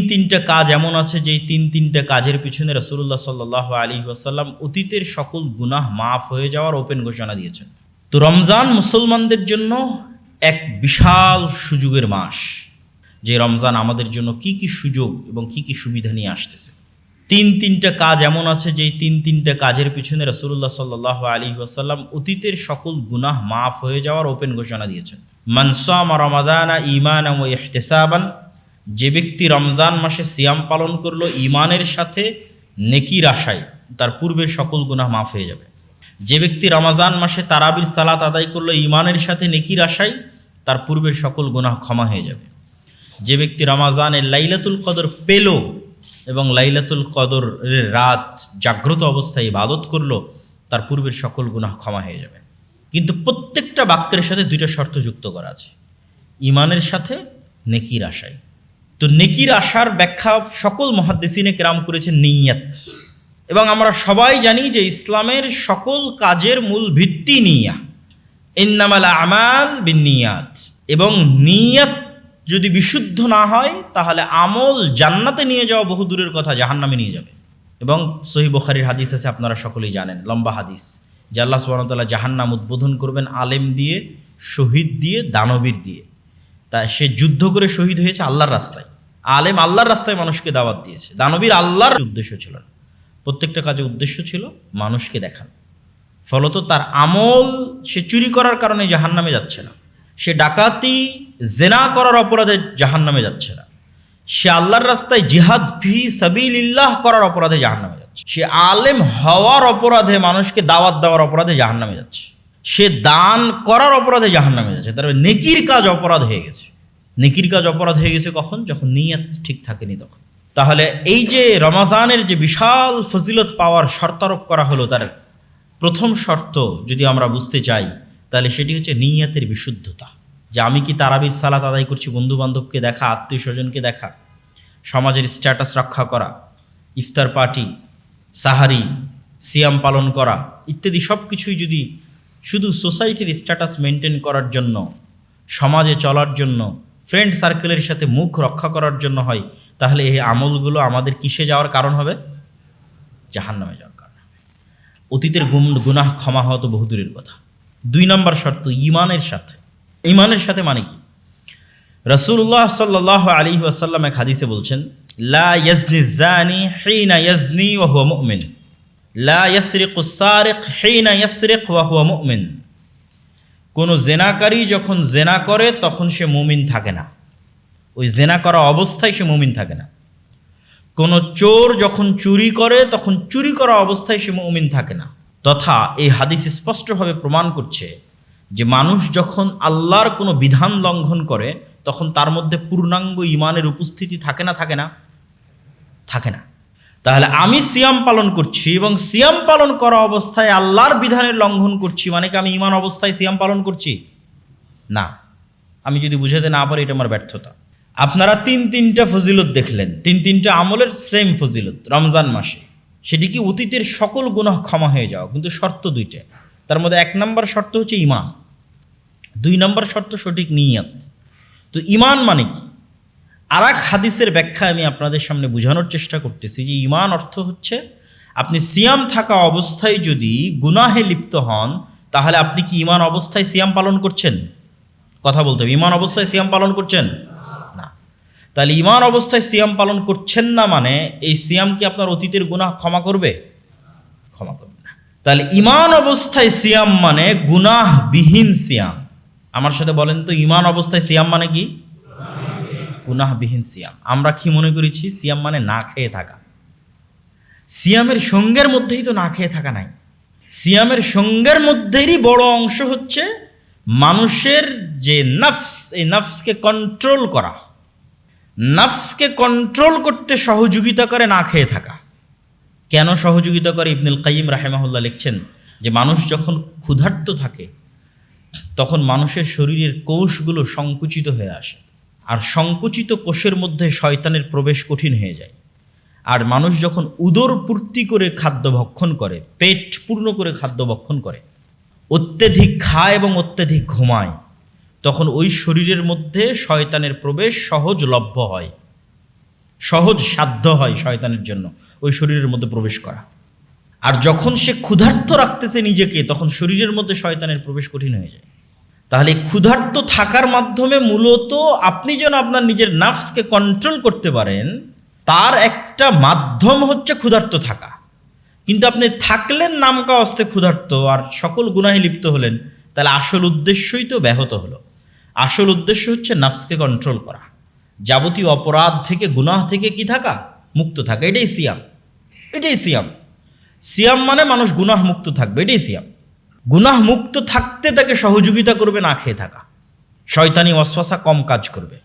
তিনটা কাজ এমন আছে যে তিনটা কাজের পিছনে রাসূলুল্লাহ সাল্লাল্লাহু আলাইহি ওয়াসাল্লাম অতীতের সকল গুনাহ মাফ হয়ে যাওয়ার ওপেন ঘোষণা দিয়েছেন। তো রমজান মুসলমানদের জন্য এক বিশাল সুযোগের মাস, যে রমজান আমাদের জন্য কি কি সুযোগ এবং কি কি সুবিধা নিয়ে আসতেছে। তিনটা কাজ এমন আছে যে তিনটা কাজের পিছনে রাসূলুল্লাহ সাল্লাল্লাহু আলাইহি ওয়াসাল্লাম অতীতের সকল গুনাহ মাফ হয়ে যাওয়ার ওপেন ঘোষণা দিয়েছেন। মান সামা রমাদানা ঈমানান ওয়া ইহতিসাবান, যে ব্যক্তি রমজান মাসে সিয়াম পালন করলো ঈমানের সাথে নেকির আশায়, তার পূর্বের সকল গুনাহ মাফ হয়ে যাবে। যে ব্যক্তি রমজান মাসে তারাবির সালাত আদায় করলো ঈমানের সাথে নেকির আশায়, তার পূর্বের সকল গুনাহ ক্ষমা হয়ে যাবে। যে ব্যক্তি রমজানের লাইলাতুল কদর পেল এবং লাইলাতুল কদরের রাত জাগ্রত অবস্থায় ইবাদত করলো, তার পূর্বের সকল গুনাহ ক্ষমা হয়ে যাবে। কিন্তু প্রত্যেকটা বাক্যের সাথে দুইটা শর্ত যুক্ত করা আছে, ঈমানের সাথে নেকির আশায়। তো নেকির আশার ব্যাখ্যা সকল মুহাদ্দিসিনে কেরাম করেছেন নিয়ত, এবং আমরা সবাই জানি যে ইসলামের সকল কাজের মূল ভিত্তি নিয়া, ইন্নামাল আমাল বিন্নিয়াত, এবং নিয়ত যদি বিশুদ্ধ না হয় তাহলে আমল জান্নাতে নিয়ে যাওয়া বহু দূরের কথা, জাহান্নামে নিয়ে যাবে। এবং সহিহ বুখারীর হাদিস আছে, আপনারা সকলেই জানেন, লম্বা হাদিস, যে আল্লাহ সুবহানাহু ওয়া তাআলা জাহান্নাম উদ্বোধন করবেন আলেম দিয়ে, শহীদ দিয়ে, দানবীর দিয়ে। তা সে যুদ্ধ করে শহীদ হয়েছে আল্লাহর রাস্তায়, আলেম আল্লাহর রাস্তায় মানুষকে দাওয়াত দিয়েছে, দানবীর আল্লাহর উদ্দেশ্য ছিল না, প্রত্যেকটা কাজের উদ্দেশ্য ছিল মানুষকে দেখানো। ফলত তার আমল, সে চুরি করার কারণে জাহান্নামে যাচ্ছে না, সে ডাকাতি জেনা করার অপরাধে জাহান্নামে যাচ্ছে না, সে আল্লাহর রাস্তায় জিহাদ ফি সাবিলিল্লাহ করার অপরাধে জাহান্নামে যাচ্ছে, সে আলেম হওয়ার অপরাধে, মানুষকে দাওয়াত দেওয়ার অপরাধে জাহান্নামে যাচ্ছে, সে দান করার অপরাধে জাহান্নামে যাচ্ছে। তারপরে নেকির কাজ অপরাধ হয়ে গেছে। নেকির কাজ অপরাধ হয়ে গেছে কখন? যখন নিয়ত ঠিক থাকেনি তখন। তাহলে এই যে রমজানের যে বিশাল ফজিলত পাওয়ার শর্ত আরোপ করা হলো, তার প্রথম শর্ত যদি আমরা বুঝতে চাই তাহলে সেটি হচ্ছে নিয়তের বিশুদ্ধতা। যে আমি কি তারাবির সালাত আদায় করছি বন্ধু বান্ধবকে দেখা, আত্মীয় স্বজনকে দেখা, সমাজের স্ট্যাটাস রক্ষা করা, ইফতার পার্টি, সাহারি, সিয়াম পালন করা ইত্যাদি সব কিছুই যদি শুধু সোসাইটির স্ট্যাটাস মেনটেন করার জন্য, সমাজে চলার জন্য, ফ্রেন্ড সার্কেলের সাথে মুখ রক্ষা করার জন্য হয়, তাহলে এই আমলগুলো আমাদের কিসে যাওয়ার কারণ হবে? জাহান্নামে যাওয়ার কারণ হবে। অতীতের গুনাহ ক্ষমা হওয়া তো বহুদূরের কথা। 2 নম্বর শর্ত ঈমানের সাথে। ঈমানের সাথে মানে কি? রাসূলুল্লাহ সাল্লাল্লাহু আলাইহি ওয়াসাল্লাম এক হাদিসে বলছেন, লা ইয়াজনি যানি হিনা ইয়াজনি ওয়া হুয়া মুমিন, লা ইয়াসরিকু সারিক হিনা ইয়াসরিক ওয়া হুয়া মুমিন। কোন জেনাকারী যখন জেনা করে তখন সে মুমিন থাকে না, ওই জেনা করা অবস্থায় সে মুমিন থাকে না। কোন চোর যখন চুরি করে তখন চুরি করা অবস্থায় সে মুমিন থাকে না। তথা এই হাদিস স্পষ্টভাবে প্রমাণ করছে যে মানুষ যখন আল্লাহর কোনো বিধান লঙ্ঘন করে তখন তার মধ্যে পূর্ণাঙ্গ ঈমানের উপস্থিতি থাকে না? থাকে না? থাকে না। তাহলে আমি সিয়াম পালন করছি এবং সিয়াম পালন করা অবস্থায় আল্লাহর বিধানের লঙ্ঘন করছি, মানে কি আমি ঈমান অবস্থায় সিয়াম পালন করছি? না। আমি যদি বুঝাতে না পারি এটা আমার ব্যর্থতা। আপনারা তিনটা ফজিলত দেখলেন, তিনটা আমলের সেম ফজিলত রমজান মাসে। সেটি কি অতীতের সকল গুনাহ ক্ষমা হয়ে যাওয়া, কিন্তু শর্ত 2টা। তার মধ্যে 1 নম্বর শর্ত হচ্ছে ঈমান, 2 নম্বর শর্ত সঠিক নিয়ত। তো ঈমান মানে কি? আর এক হাদিসের ব্যাখ্যা আমি আপনাদের সামনে বোঝানোর চেষ্টা করতেছি যে ঈমান অর্থ হচ্ছে আপনি সিয়াম থাকা অবস্থায় যদি গুনাহে লিপ্ত হন তাহলে আপনি কি ঈমান অবস্থায় সিয়াম পালন করছেন? কথা বলতে হবে, ঈমান অবস্থায় সিয়াম পালন করছেন না। তাহলে ঈমান অবস্থায় সিয়াম পালন করছেন না মানে এই সিয়াম কি আপনার অতীতের গুনাহ ক্ষমা করবে? ক্ষমা করবে না। তাহলে ঈমান অবস্থায় সিয়াম মানে গুনাহবিহীন সিয়াম। আমার সাথে বলেন তো, ঈমান অবস্থায় সিয়াম মানে কি? গুনাহবিহীন সিয়াম। আমরা কি মনে করেছি সিয়াম মানে না খেয়ে থাকা? সিয়ামের সঙ্গের মধ্যেই তো না খেয়ে থাকা নাই। সিয়ামের সঙ্গের মধ্যেই বড় অংশ হচ্ছে মানুষের যে নফস, এই নফসকে কন্ট্রোল করা, নফসকে কন্ট্রোল করতে সহযোগিতা করে না খেয়ে থাকা। কেন সহযোগিতা করে? ইবনুল কাইয়িম রাহিমাহুল্লাহ লিখছেন যে মানুষ যখন ক্ষুধার্ত থাকে তখন মানুষের শরীরের কোষগুলো সংকুচিত হয়ে আসে, আর সংকুচিত কোষের মধ্যে শয়তানের প্রবেশ কঠিন হয়ে যায়। আর মানুষ যখন উদর পূর্তি করে খাদ্য ভক্ষণ করে, পেট পূর্ণ করে খাদ্য ভক্ষণ করে, অত্যধিক খায় এবং অত্যধিক ঘুমায়, তখন ওই শরীরের মধ্যে শয়তানের প্রবেশ সহজলভ্য হয়, সহজ সাধ্য হয় শয়তানের জন্য ওই শরীরের মধ্যে প্রবেশ করা। আর যখন সে ক্ষুধার্ত রাখতেছে নিজেকে, তখন শরীরের মধ্যে শয়তানের প্রবেশ কঠিন হয়ে যায়। তাহলে ক্ষুধার্ত থাকার মাধ্যমে মূলত আপনি যেন আপনার নিজের নাফসকে কন্ট্রোল করতে পারেন, তার একটা মাধ্যম হচ্ছে ক্ষুধার্ত থাকা। কিন্তু আপনি থাকলেন নামকা অস্তে ক্ষুধার্ত আর সকল গুনাহে লিপ্ত হলেন, তাহলে আসল উদ্দেশ্যই তো ব্যাহত হলো। আসল উদ্দেশ্য হচ্ছে নাফসকে কন্ট্রোল করা, যাবতীয় অপরাধ থেকে গুনাহ থেকে কি থাকা, মুক্ত থাকা। এটাই সিয়াম, এটাই সিয়াম। সিয়াম মানে মানুষ গুনাহ মুক্ত থাকবে, এটাই সিয়াম। গুনাহ মুক্ত থাকতে তাকে সহযোগিতা করবে না খেয়ে থাকা, শয়তানি ওয়াসওয়াসা কম কাজ করবে।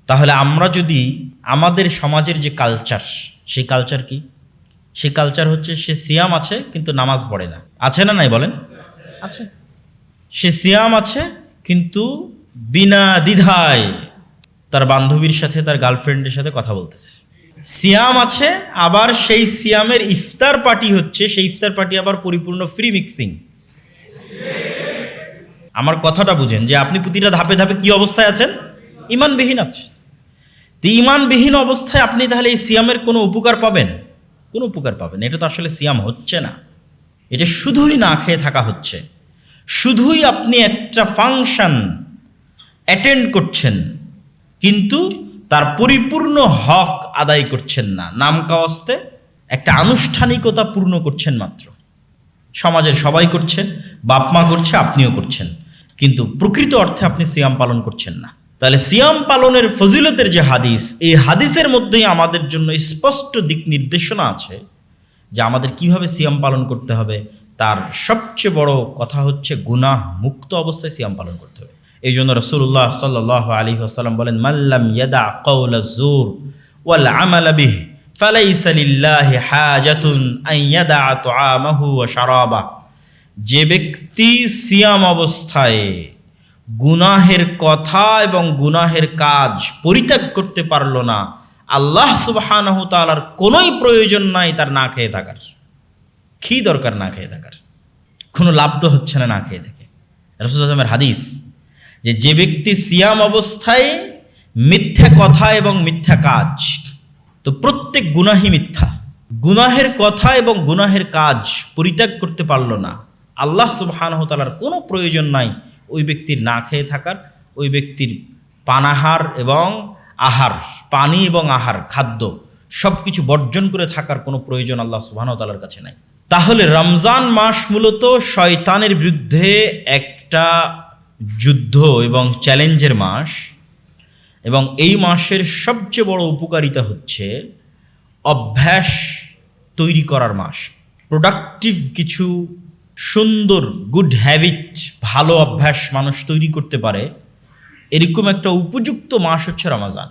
তাহলে আমরা যদি আমাদের সমাজের যে কালচার, সেই কালচার কি? সেই কালচার হচ্ছে সে সিয়াম আছে কিন্তু নামাজ পড়ে না। আছে না নাই বলেন? আছে। সে সিয়াম আছে কিন্তু বিনা দ্বিধায় তার বান্ধবীর সাথে, তার গার্লফ্রেন্ডের সাথে কথা বলতেছে। সিয়াম আছে, আবার সেই সিয়ামের ইফতার পার্টি হচ্ছে, সেই ইফতার পার্টি আবার পরিপূর্ণ ফ্রি মিক্সিং। আমার কথাটা বুঝেন যে আপনি প্রতিটা ধাপে ধাপে কি অবস্থায় আছেন? ঈমানবিহীন আছে। তো ঈমানবিহীন অবস্থায় আপনি তাহলে এই সিয়ামের কোনো উপকার পাবেন? কোনো উপকার পাবেন? এটা তো আসলে সিয়াম হচ্ছে না, এটা শুধুই না খেয়ে থাকা হচ্ছে। শুধুই আপনি একটা ফাংশন অ্যাটেন্ড করছেন কিন্তু তার পরিপূর্ণ হক আদায় করছেন না, নামকাওয়াস্তে একটা আনুষ্ঠানিকতা পূর্ণ করছেন মাত্র। সমাজের সবাই করছে, বাপ মা করছে, আপনিও করছেন, কিন্তু প্রকৃত অর্থে আপনি সিয়াম পালন করছেন না। তাহলে সিয়াম পালনের ফজিলতের যে হাদিস, এই হাদিসের মধ্যেই আমাদের জন্য স্পষ্ট দিক নির্দেশনা আছে যে আমাদের কিভাবে সিয়াম পালন করতে হবে। তার সবচেয়ে বড় কথা হচ্ছে গুনাহ মুক্ত অবস্থায় সিয়াম পালন করতে হবে। এই জন্য রাসূলুল্লাহ সাল্লাল্লাহু আলাইহি ওয়াসাল্লাম বলেন, মাল্লাম ইয়াদা কাওলা যুর ওয়াল আমালা বিহি ফালাইসা লিল্লাহি হাজাতুন আন ইয়াদা তুআমাহু ওয়া শারাবাহু। যে ব্যক্তি সিয়াম অবস্থায় গুনাহের কথা এবং গুনাহের কাজ পরিত্যাগ করতে পারল না, আল্লাহ সুবহানাহু তাআলার কোনোই প্রয়োজন নাই তার না খেয়ে থাকার। কি দরকার না খেয়ে থাকার? কোনো লাভ তো হচ্ছে না না খেয়ে থেকে। রাসূলুল্লাহ সাল্লাল্লাহু আলাইহি ওয়াসাল্লামের হাদিস যে ব্যক্তি সিয়াম অবস্থায় মিথ্যা কথা এবং মিথ্যা কাজ, তো প্রত্যেক গুনাহই মিথ্যা, গুনাহের কথা এবং গুনাহের কাজ পরিত্যাগ করতে পারল না, আল্লাহ সুবহানাহু তাআলার কোনো প্রয়োজন নাই ওই ব্যক্তির না খেয়ে থাকার, ওই ব্যক্তির পানাহার এবং আহার, পানি এবং আহার, খাদ্য সব কিছু বর্জন করে থাকার কোনো প্রয়োজন আল্লাহ সুবহানাহু তাআলার কাছে নাই। তাহলে রমজান মাস মূলত শয়তানের বিরুদ্ধে একটা যুদ্ধ এবং চ্যালেঞ্জের মাস, এবং এই মাসের সবচেয়ে বড় উপকারিতা হচ্ছে অভ্যাস তৈরি করার মাস। প্রোডাক্টিভ কিছু সুন্দর গুড হ্যাবিট, ভালো অভ্যাস মানুষ তৈরি করতে পারে, এরকম একটা উপযুক্ত মাস হচ্ছে রমজান।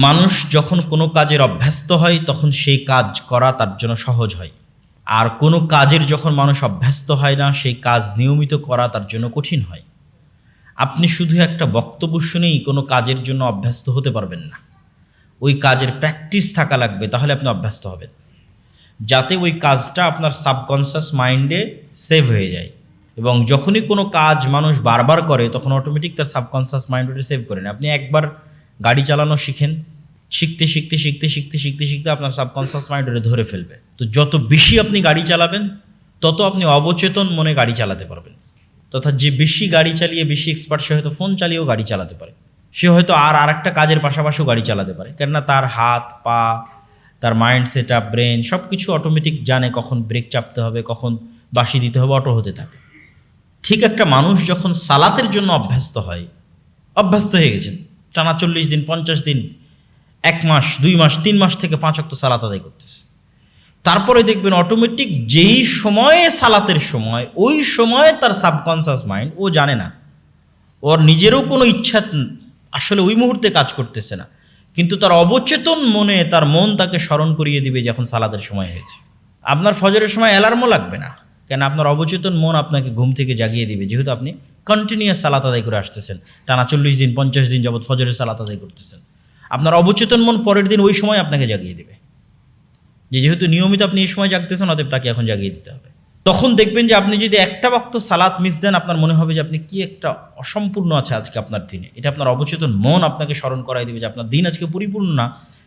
মানুষ যখন কোনো কাজের অভ্যস্ত হয় তখন সেই কাজ করা তার জন্য সহজ হয়, আর কোনো কাজের যখন মানুষ অভ্যস্ত হয় না সেই কাজ নিয়মিত করা তার জন্য কঠিন হয়। আপনি শুধু একটা বক্তব্য শুনেই কোনো কাজের জন্য অভ্যস্ত হতে পারবেন না, ওই কাজের প্র্যাকটিস থাকা লাগবে, তাহলে আপনি অভ্যস্ত হবেন, যাতে ওই কাজটা আপনার সাবকনসিয়াস মাইন্ডে সেভ হয়ে যায়। এবং যখনই কোনো কাজ মানুষ বারবার করে তখন অটোমেটিক তার সাবকনসিয়াস মাইন্ড ওটা সেভ করে নেয়। আপনি একবার গাড়ি চালানো শিখেন, শিখতে শিখতে শিখতে শিখতে শিখতে শিখতে আপনার সাবকনসিয়াস মাইন্ড ওটা ধরে ফেলবে। তো যত বেশি আপনি গাড়ি চালাবেন তত আপনি অবচেতন মনে গাড়ি চালাতে পারবেন। তথা যে বেশি গাড়ি চালিয়ে বেশি এক্সপার্ট, সে হয়তো ফোন চালিয়েও গাড়ি চালাতে পারে, সে হয়তো আর একটা কাজের পাশাপাশিও গাড়ি চালাতে পারে, কেননা তার হাত পা, তার মাইন্ড সেট আপ, ব্রেন সব কিছু অটোমেটিক জানে কখন ব্রেক চাপতে হবে, কখন বাঁশি দিতে হবে, অটো হতে থাকে। ঠিক একটা মানুষ যখন সালাতের জন্য অভ্যস্ত হয়, অভ্যস্ত হয়ে গেছেন, টানা 40 দিন 50 দিন 1 মাস 2 মাস 3 মাস থেকে 5 ওয়াক্ত সালাত আদায় করতেছে, তারপরে দেখবেন অটোমেটিক যেই সময়ে সালাতের সময়, ওই সময়ে তার সাবকনসিয়াস মাইন্ড, ও জানে না, ওর নিজেরও কোনো ইচ্ছা আসলে ওই মুহূর্তে কাজ করতেছে না, কিন্তু তার অবচেতন মনে তার মন তাকে স্মরণ করিয়ে দিবে যে এখন সালাতের সময় হয়েছে। আপনার ফজরের সময় অ্যালার্মও লাগবে না, কেন আপনার অবচেতন মন আপনাকে ঘুম থেকে জাগিয়ে দিবে, যেহেতু আপনি কন্টিনিউয়াস সালাত আদায় করে আসতেছেন, টানা 40 দিন 50 দিন যাবৎ ফজরের সালাত আদায় করতেছেন। আপনার অবচেতন মন পরের দিন ওই সময় আপনাকে জাগিয়ে দিবে, যেহেতু নিয়মিত আপনি এই সময় জাগতেছেন, অতএব তাকে এখন জাগিয়ে দিতে হবে। তখন দেখবেন যে আপনি যদি একটা ওয়াক্ত সালাত মিস দেন, আপনার মনে হবে যে আপনি কি একটা অসম্পূর্ণ আছে আজকে আপনার দিনে। এটা আপনার অবচেতন মন আপনাকে স্মরণ করাই দেবে যে আপনার দিন আজকে পরিপূর্ণ না,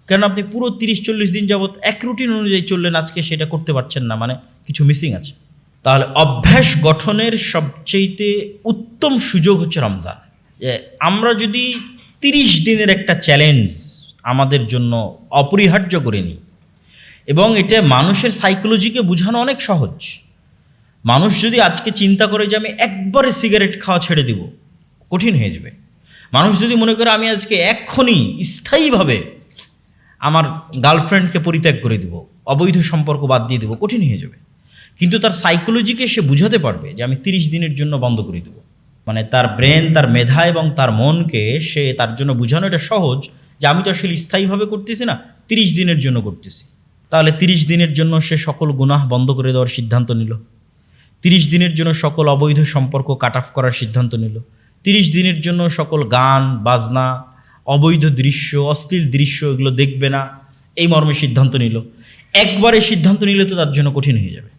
কেন আপনি পুরো 30-40 দিন যাবৎ এক রুটিন অনুযায়ী চললেন, আজকে সেটা করতে পারছেন না, মানে কিছু মিসিং আছে। তাহলে অভ্যাস গঠনের সবচেয়ে উত্তম সুযোগ হচ্ছে রমজান। আমরা যদি 30 দিনের একটা চ্যালেঞ্জ আমাদের জন্য অপরিহার্য করে নিই, এবং এটা মানুষের সাইকোলজিকে বোঝানো অনেক সহজ। মানুষ যদি আজকে চিন্তা করে যে আমি একবারে সিগারেট খাওয়া ছেড়ে দিব, কঠিন হয়ে যাবে। মানুষ যদি মনে করে আমি আজকে এক্ষুনি স্থায়ীভাবে আমার গার্লফ্রেন্ডকে পরিত্যাগ করে দিব, অবৈধ সম্পর্ক বাদ দিয়ে দেবো, কঠিন হয়ে যাবে। কিন্তু তার সাইকোলজিকে সে বুঝাতে পারবে যে আমি 30 দিনের জন্য বন্ধ করে দেবো। মানে তার ব্রেন, তার মেধা এবং তার মনকে সে তার জন্য বোঝানো এটা সহজ যে আমি তো আসলে স্থায়ীভাবে করতেছি না, 30 দিনের জন্য করতেছি। তাহলে 30 দিনের জন্য সে সকল গুনাহ বন্ধ করে দেওয়ার সিদ্ধান্ত নিল, 30 দিনের জন্য সকল অবৈধ সম্পর্ক কাট অফ করার সিদ্ধান্ত নিল, 30 দিনের জন্য সকল গান বাজনা, অবৈধ দৃশ্য, অশ্লীল দৃশ্য এগুলো দেখবে না, এই মর্মে সিদ্ধান্ত নিল। একবারে সিদ্ধান্ত নিলে তো তার জন্য কঠিন হয়ে যাবে।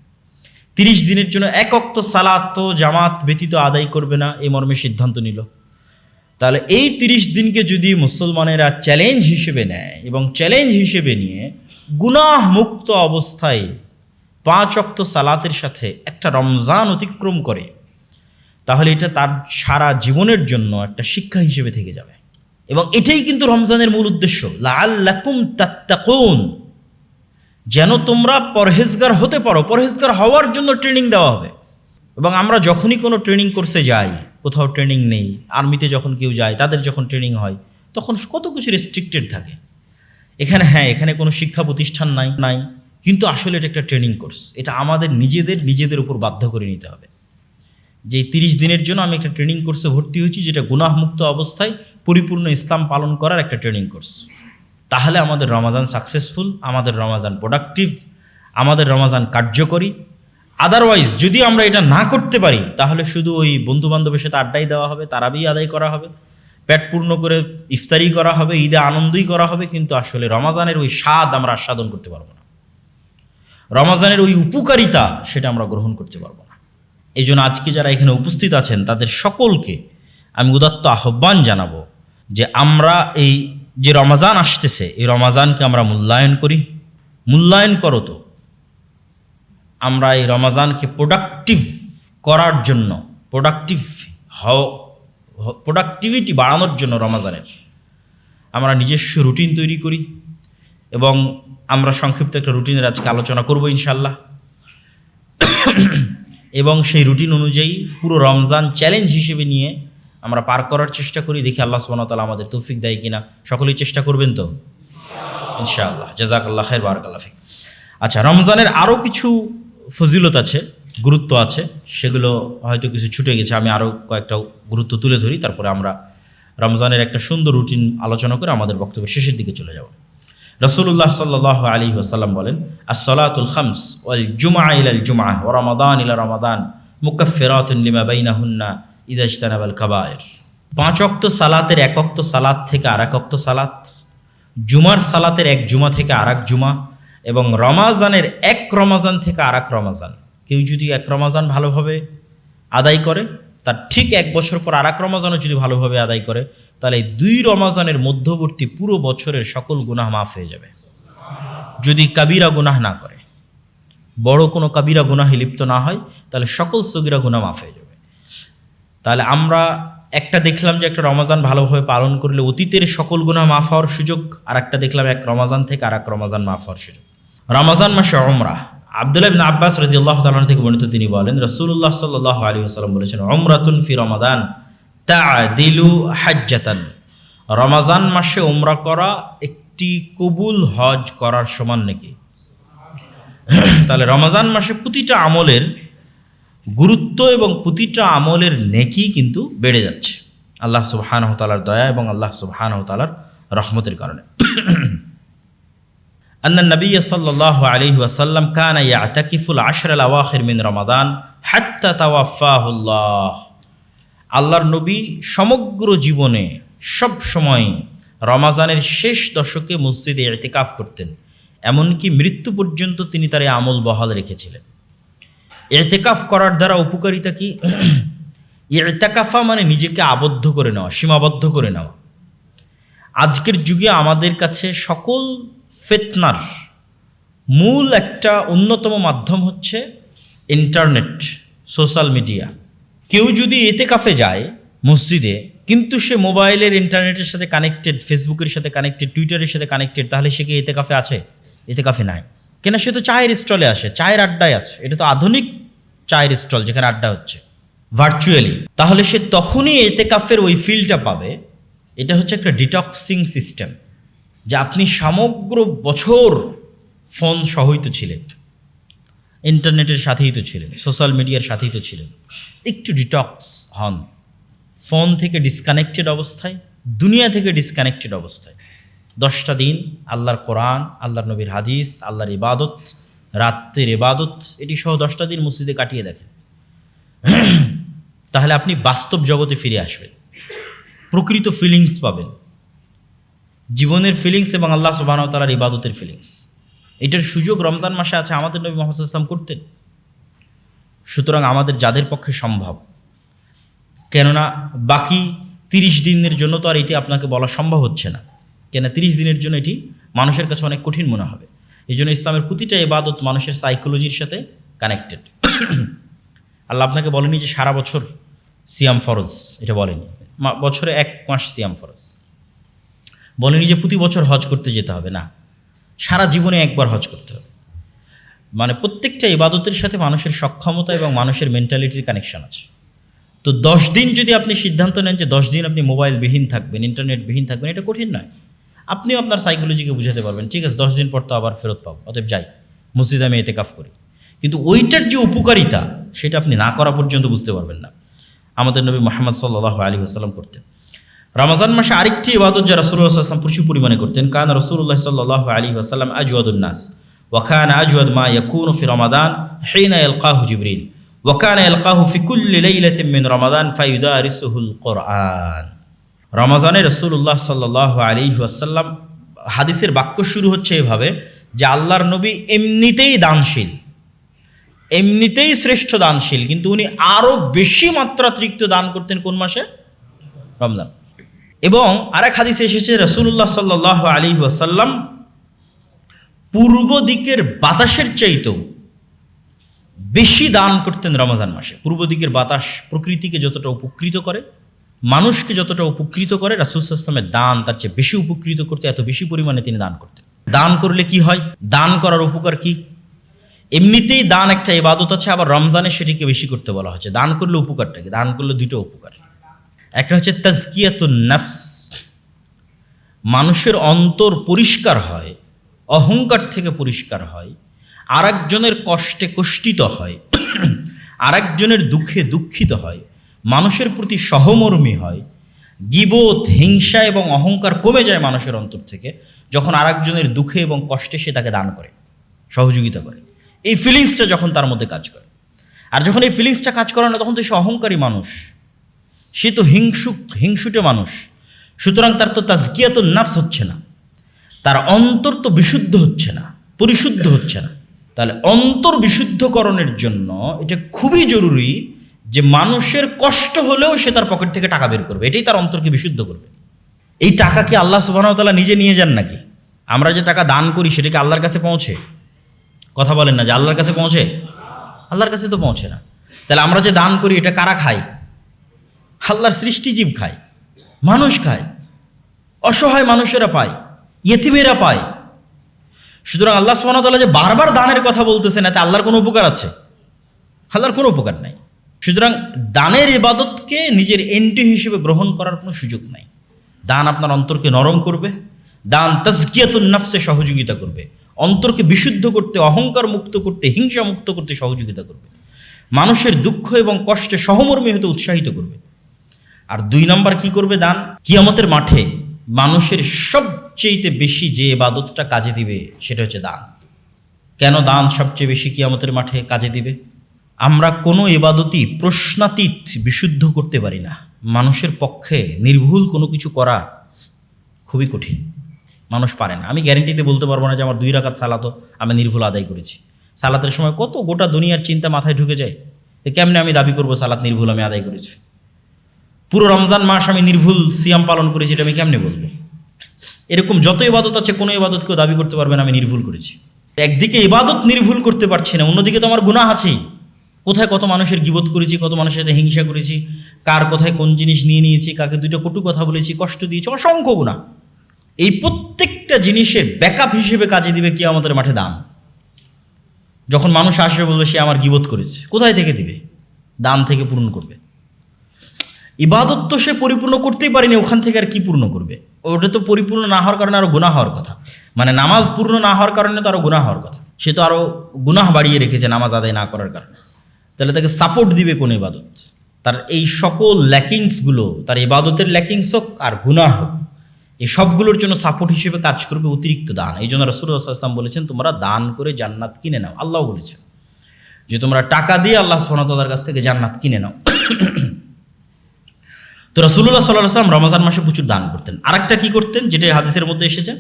30 দিনের জন্য এক ওয়াক্ত সালাত ও জামাত ব্যতীত আদায় করবে না, এই মর্মে সিদ্ধান্ত নিল। তাহলে এই 30 দিনকে যদি মুসলমানেরা চ্যালেঞ্জ হিসেবে নেয় এবং চ্যালেঞ্জ হিসেবে নিয়ে গুনাহ মুক্ত অবস্থায় 5 ওয়াক্ত সালাতের সাথে একটা রমজান অতিক্রম করে, তাহলে এটা তার সারা জীবনের জন্য একটা শিক্ষা হিসেবে থেকে যাবে। এবং এটাই কিন্তু রমজানের মূল উদ্দেশ্য, লাআল্লাকুম তাত্তাকুন, যেন তোমরা পরহেজগার হতে পারো। পরহেজগার হওয়ার জন্য ট্রেনিং দেওয়া হবে। এবং আমরা যখনই কোনো ট্রেনিং কোর্সে যাই, কোথাও ট্রেনিং নেই, আর্মিতে যখন কেউ যায় তাদের যখন ট্রেনিং হয় তখন কত কিছু রেস্ট্রিক্টেড থাকে। এখানে এখানে কোনো শিক্ষা প্রতিষ্ঠান নাই, কিন্তু আসলে এটা একটা ট্রেনিং কোর্স। এটা আমাদের নিজেদের উপর বাধ্য করে নিতে হবে যে 30 দিনের জন্য আমি একটা ট্রেনিং কোর্সে ভর্তি হয়েছি, যেটা গুনাহমুক্ত অবস্থায় পরিপূর্ণ ইসলাম পালন করার একটা ট্রেনিং কোর্স। তাহলে আমাদের রমাজান সাকসেসফুল, আমাদের রমাজান প্রোডাক্টিভ, আমাদের রমাজান কার্যকরী। আদারওয়াইজ যদি আমরা এটা না করতে পারি, তাহলে শুধু ওই বন্ধুবান্ধবের সাথে আড্ডাই দেওয়া হবে, তারাবি আদায় করা হবে, পেট পূর্ণ করে ইফতারি করা হবে, ঈদে আনন্দই করা হবে, কিন্তু আসলে রমাজানের ওই স্বাদ আমরা আস্বাদন করতে পারবো না, রমাজানের ওই উপকারিতা সেটা আমরা গ্রহণ করতে পারবো না। এই জন্য আজকে যারা এখানে উপস্থিত আছেন তাদের সকলকে আমি উদাত্ত আহ্বান জানাবো যে আমরা এই যে রমাজান আসতেছে, এই রমাজানকে আমরা মূল্যায়ন করি। মূল্যায়ন করো তো, আমরা এই রমাজানকে প্রোডাক্টিভ করার জন্য, প্রোডাক্টিভিটি বাড়ানোর জন্য রমাজানের আমরা নিজস্ব রুটিন তৈরি করি। এবং আমরা সংক্ষিপ্ত একটা রুটিনের আজকে আলোচনা করব ইনশাল্লাহ। এবং সেই রুটিন অনুযায়ী পুরো রমজান চ্যালেঞ্জ হিসেবে নিয়ে আমরা পার করার চেষ্টা করি। দেখি আল্লাহ সুবহানাহু ওয়া তাআলা আমাদের তৌফিক দেয় কিনা। সকলেই চেষ্টা করবেন তো ইনশাআল্লাহ। জাযাকাল্লাহ খাইর, বারাকাল্লাহ ফিক। আচ্ছা, রমজানের আরও কিছু ফজিলত আছে, গুরুত্ব আছে, সেগুলো হয়তো কিছু ছুটে গেছে, আমি আরও কয়েকটা গুরুত্ব তুলে ধরি, তারপরে আমরা রমজানের একটা সুন্দর রুটিন আলোচনা করে আমাদের বক্তব্যের শেষের দিকে চলে যাব। রাসূলুল্লাহ সাল্লাল্লাহু আলাইহি ওয়াসাল্লাম বলেন, আস-সালাতুল খামস ওয়াল জুমআ ইলাল জুমআ ওয়া রমাদান ইলা রমাদান মুকাফফিরাতুন লিমা বাইনাহুন্না ইযা ইজতানাবাল কাবায়ের। 5 ওয়াক্ত সালাতের 1 ওয়াক্ত সালাত থেকে আরেক ওয়াক্ত সালাত, জুমার সালাতের 1 জুমা থেকে আরেক জুমা, এবং রমাজানের 1 রমাজান থেকে আরেক রমাজান। কেউ যদি 1 রমাজান ভালোভাবে আদায় করে, তার ঠিক 1 বছর পর আরেক রমাজানও যদি ভালোভাবে আদায় করে, তাহলে এই 2 রমাজানের মধ্যবর্তী পুরো বছরের সকল গুনাহ মাফ হয়ে যাবে। যদি কাবিরা গুনাহ না করে, বড় কোনো কাবিরা গুনাহে লিপ্ত না হয়, তাহলে সকল সগীরা গুনাহ মাফ হয়ে যাবে। তাহলে আমরা একটা দেখলাম যে একটা রমাজান ভালোভাবে পালন করলে অতীতের সকল গুনাহ মাফ হওয়ার সুযোগ, আর একটা দেখলাম 1 রমাজান থেকে আরেক রমাজান মাফ হওয়ার সুযোগ। রমাজান মাসে উমরা। আব্দুল্লাহ ইবনে আব্বাস রাদিয়াল্লাহু তাআলা থেকে বর্ণিত, তিনি বলেন, রাসূলুল্লাহ সাল্লাল্লাহু আলাইহি ওয়াসাল্লাম বলেছেন, উমরাতুন ফি রমাদান তা'দিলু হাজ্জাতান। রমাজান মাসে উমরা করা একটি কবুল হজ করার সমান নাকি। তাহলে রমাজান মাসে প্রতিটা আমলের গুরুত্ব এবং প্রতিটা আমলের নেকি কিন্তু বেড়ে যাচ্ছে আল্লাহ সুবহানাহু ওয়া তাআলার দয়া এবং আল্লাহ সুবহানাহু ওয়া তাআলার রহমতের কারণে। আন্না নবী সাল্লাল্লাহু আলাইহি ওয়াসাল্লাম কানা ইয়াতাকিফুল আশরাল আওয়াখির মিন রমাদান হাত্তা তাওয়াফাহুল্লাহ। আল্লাহর নবী সমগ্র জীবনে সব সময় রমাজানের শেষ দশকে মসজিদে ইতিকাফ করতেন, এমনকি মৃত্যু পর্যন্ত তিনি তার এই আমল বহাল রেখেছিলেন। ইতিকাফ করার দ্বারা উপকারিতা কি? ইতিকাফা মানে নিজেকে আবদ্ধ করে নেওয়া, সীমাবদ্ধ করে নেওয়া। আজকের যুগে আমাদের কাছে সকল ফিতনার মূল একটা অন্যতম মাধ্যম হচ্ছে ইন্টারনেট, সোশ্যাল মিডিয়া। কেউ যদি ইতিকাফে যায় মসজিদে, কিন্তু সে মোবাইলের ইন্টারনেটের সাথে কানেক্টেড, ফেসবুকের সাথে কানেক্টেড, টুইটারের সাথে কানেক্টেড, তাহলে সে কি ইতিকাফে আছে? ইতিকাফে নাই। কেন? সে তো চায়ের স্টলে আসে, চায়ের আড্ডায় আছে। এটা তো আধুনিক চায়ের স্টল যেখানে আড্ডা হচ্ছে ভার্চুয়ালি। তাহলে সে তখনই ইতিকাফের ওই ফিলটা পাবে। এটা হচ্ছে একটা ডিটক্সিং সিস্টেম, যে আপনি সমগ্র বছর ফোন সহই তো ছিলেন, ইন্টারনেটের সাথেই তো ছিলেন, সোশ্যাল মিডিয়ার সাথেই তো ছিলেন। একটু ডিটক্স হন, ফোন থেকে ডিসকানেক্টেড অবস্থায়, দুনিয়া থেকে ডিসকানেক্টেড অবস্থায় 10টা দিন আল্লাহর কোরআন, আল্লাহর নবীর হাদিস, আল্লাহর ইবাদত, রাত্রের ইবাদত, এটি সহ 10টা দিন মসজিদে কাটিয়ে দেখেন। তাহলে আপনি বাস্তব জগতে ফিরে আসবেন, প্রকৃত ফিলিংস পাবেন, জীবনের ফিলিংস এবং আল্লাহ সুবহানাহু ওয়া তাআলার ইবাদতের ফিলিংস। এটার সুযোগ রমজান মাসে আছে, আমাদের নবী মুহাম্মদ সাল্লাল্লাহু আলাইহি ওয়াসাল্লাম করতেন। সুতরাং আমাদের যাদের পক্ষে সম্ভব, কেননা বাকি 30 দিনের জন্য তো আর এটি আপনাকে বলা সম্ভব হচ্ছে না, কেন 30 দিনের জন্য এটি মানুষের কাছে অনেক কঠিন মনে হবে। এই জন্য ইসলামের প্রতিটা ইবাদত মানুষের সাইকোলজির সাথে কানেক্টেড। আল্লাহ আপনাকে বলেনি যে সারা বছর সিয়াম ফরজ, এটা বলেনি। বছরে 1 মাস সিয়াম ফরজ বলেনি। যে প্রতি বছর হজ করতে যেতে হবে, না, সারা জীবনে একবার হজ করতে হবে। মানে প্রত্যেকটা ইবাদতের সাথে মানুষের সক্ষমতা এবং মানুষের মেন্টালিটির কানেকশন আছে। তো 10 দিন যদি আপনি সিদ্ধান্ত নেন যে 10 দিন আপনি মোবাইলবিহীন থাকবেন, ইন্টারনেটবিহীন থাকবেন, এটা কঠিন নয়। আপনিও আপনার সাইকোলজিকে বুঝাতে পারবেন, ঠিক আছে 10 দিন পর তো আবার ফেরত পাবো, অতএব যাই মসজিদে আমি ইতিকাফ করি। কিন্তু ওইটার যে উপকারিতা, সেটা আপনি না করা পর্যন্ত বুঝতে পারবেন না। আমাদের নবী মুহাম্মদ সাল্লাল্লাহু আলাইহি ওয়াসাল্লাম করতেন। রমজান মাসে আরেকটি ইবাদত যা রাসূলুল্লাহ সাল্লাল্লাহু আলাইহি ওয়াসাল্লাম প্রচুর পরিমাণে করতেন। কানা রাসূলুল্লাহ সাল্লাল্লাহু আলাইহি ওয়াসাল্লাম আজওয়াদুন নাস ওয়া কানা আজওয়াদ মা ইয়াকুনু ফি রমাদান হিনা ইয়ালকাহু জিবরিল ওয়া কানা ইয়ালকাহু ফি কুল্লি লাইলাতিন মিন রমাদান ফায়ুদারিসুহুল কুরআন। রমজানে রাসূলুল্লাহ সাল্লাল্লাহু আলাইহি ওয়াসাল্লাম, হাদিসের বাক্য শুরু হচ্ছে এভাবে যে আল্লাহর নবী এমনিতেই দানশীল, এমনিতেই শ্রেষ্ঠ দানশীল, কিন্তু উনি আরও বেশি মাত্রাতিরিক্ত দান করতেন কোন মাসে? রমজান। এবং আরেক হাদিসে এসেছে রাসূলুল্লাহ সাল্লাল্লাহু আলাইহি ওয়াসাল্লাম পূর্ব দিকের বাতাসের চাইতেও বেশি দান করতেন রমজান মাসে। পূর্ব দিকের বাতাস প্রকৃতিকে যতটা উপকৃত করে, মানুষকে যতটা উপকৃত করে, রাসূল সাল্লাল্লাহু আলাইহি ওয়াসাল্লামের দান তার চেয়ে বেশি উপকৃত করতে, এত বেশি পরিমাণে তিনি দান করতেন। দান করলে কি হয়? দান করার উপকার কি? এমনিতেই দান একটা ইবাদত আছে, আবার রমজানে সেটিকে বেশি করতে বলা হচ্ছে। দান করলে উপকারটা কি? দান করলে দুটো উপকার। একটা হচ্ছে তাজকিয়াতুন নাফস, মানুষের অন্তর পরিষ্কার হয়, অহংকার থেকে পরিষ্কার হয়, আরেকজনের কষ্টে কষ্টিত হয়, আরেকজনের দুঃখে দুঃখিত হয়, মানুষের প্রতি সহমর্মী হয়, গীবত, হিংসা এবং অহংকার কমে যায় মানুষের অন্তর থেকে যখন আরেকজনের দুঃখে এবং কষ্টে সে তাকে দান করে, সহযোগিতা করে। এই ফিলিংসটা যখন তার মধ্যে কাজ করে, আর যখন এই ফিলিংসটা কাজ করে না, তখন তো সে অহংকারী মানুষ, সে তো হিংসুটে মানুষ। সুতরাং তার তো তাজকিয়াতুন নাফস হচ্ছে না, তার অন্তর তো বিশুদ্ধ হচ্ছে না, পরিশুদ্ধ হচ্ছে না। তাহলে অন্তর বিশুদ্ধকরণের জন্য এটা খুবই জরুরি যে মানুষের কষ্ট হলেও সে তার পকেট থেকে টাকা বের করবে, এটাই তার অন্তরকে বিশুদ্ধ করবে। এই টাকা কি আল্লাহ সুবহানাহু ওয়া তাআলা নিজে নিয়ে যান নাকি? আমরা যে টাকা দান করি সেটা কি আল্লাহর কাছে পৌঁছে? কথা বলেন না যে আল্লাহর কাছে পৌঁছে? আল্লাহর কাছে তো পৌঁছে না। তাহলে আমরা যে দান করি এটা কারা খায়? আল্লাহর সৃষ্টিজীব খায়, মানুষ খায়, অসহায় মানুষেরা পায়, ইয়েতিমেরা পায়। সুতরাং আল্লাহ সুবহানাহু ওয়া তাআলা যে বারবার দানের কথা বলতেছেন, এতে আল্লাহর কোনো উপকার আছে? আল্লাহর কোনো উপকার নাই। সুতরাং দানের ইবাদতকে নিজের এন্ট্রি হিসেবে গ্রহণ করার কোনো সুযোগ নাই। দান আপনার অন্তরকে নরম করবে, দান তাজকিয়াতুন নাফসে সহযোগিতা করবে, অন্তরকে বিশুদ্ধ করতে, অহংকার মুক্ত করতে, হিংসা মুক্ত করতে সহযোগিতা করবে, মানুষের দুঃখ এবং কষ্টে সহমর্মী হতে উৎসাহিত করবে। আর 2 নম্বর কি করবে? দান কিয়ামতের মাঠে মানুষের সবচেয়ে বেশি যে ইবাদতটা কাজে দিবে সেটা হচ্ছে দান। কেন দান সবচেয়ে বেশি কিয়ামতের মাঠে কাজে দিবে? আমরা কোনো ইবাদতই প্রশ্নাতীত বিশুদ্ধ করতে পারি না। মানুষের পক্ষে নির্ভুল কোনো কিছু করা খুবই কঠিন, মানুষ পারে না। আমি গ্যারেন্টিতে বলতে পারবো না যে আমার 2 রাকাত সালাতও আমি নির্ভুল আদায় করেছি। সালাতের সময় কত গোটা দুনিয়ার চিন্তা মাথায় ঢুকে যায়, কেমনে আমি দাবি করবো সালাত নির্ভুল আমি আদায় করেছি? পুরো রমজান মাস আমি নির্ভুল সিয়াম পালন করেছি, এটা আমি কেমনে বলবো? এরকম যত ইবাদত আছে কোনো ইবাদত কেউ দাবি করতে পারবে না আমি নির্ভুল করেছি। একদিকে ইবাদত নির্ভুল করতে পারছি না, অন্যদিকে তো আমার গুনাহ আছেই। কোথায় কত মানুষের গীবত করেছি, কত মানুষের সাথে হিংসা করেছি, কার কোথায় কোন জিনিস নিয়ে নিয়েছি, কাকে দুইটা কটু কথা বলেছি, কষ্ট দিয়েছি, অসংখ্য গুনাহ। এই প্রত্যেকটা জিনিসের ব্যাকআপ হিসেবে কাজে দিবে কিয়ামতের মাঠে দান। যখন মানুষ আসবে বলবে সে আমার গীবত করেছে, কোথায় থেকে দিবে? দান থেকে পূরণ করবে। ইবাদত তো সে পরিপূর্ণ করতেই পারেনি, ওখান থেকে আর কি পূর্ণ করবে? ওটা তো পরিপূর্ণ না হওয়ার কারণে আরও গুনাহ হওয়ার কথা। মানে নামাজ পূর্ণ না হওয়ার কারণে তো আরও গুনাহ হওয়ার কথা, সে তো আরও গুনাহ বাড়িয়ে রেখেছে নামাজ আদায় না করার কারণে। তাহলে তাকে সাপোর্ট দিবে কোন ইবাদত? তার এই সকল ল্যাকিংসগুলো, তার ইবাদতের ল্যাকিংস হোক আর গুনাহ হোক, এই সবগুলোর জন্য সাপোর্ট হিসেবে কাজ করবে অতিরিক্ত দান। এই জন্য রাসূলুল্লাহ সাল্লাল্লাহু আলাইহি ওয়াসাল্লাম বলেছেন তোমরা দান করে জান্নাত কিনে নাও। আল্লাহ বলেছেন যে তোমরা টাকা দিয়ে আল্লাহ সুবহানাহু ওয়া তাআলার কাছ থেকে জান্নাত কিনে নাও। তো রাসূলুল্লাহ সাল্লাল্লাহু আলাইহি ওয়াসাল্লাম রমজান মাসে প্রচুর দান করতেন। আরেকটা কি করতেন, যেটা হাদিসের মধ্যে এসেছে,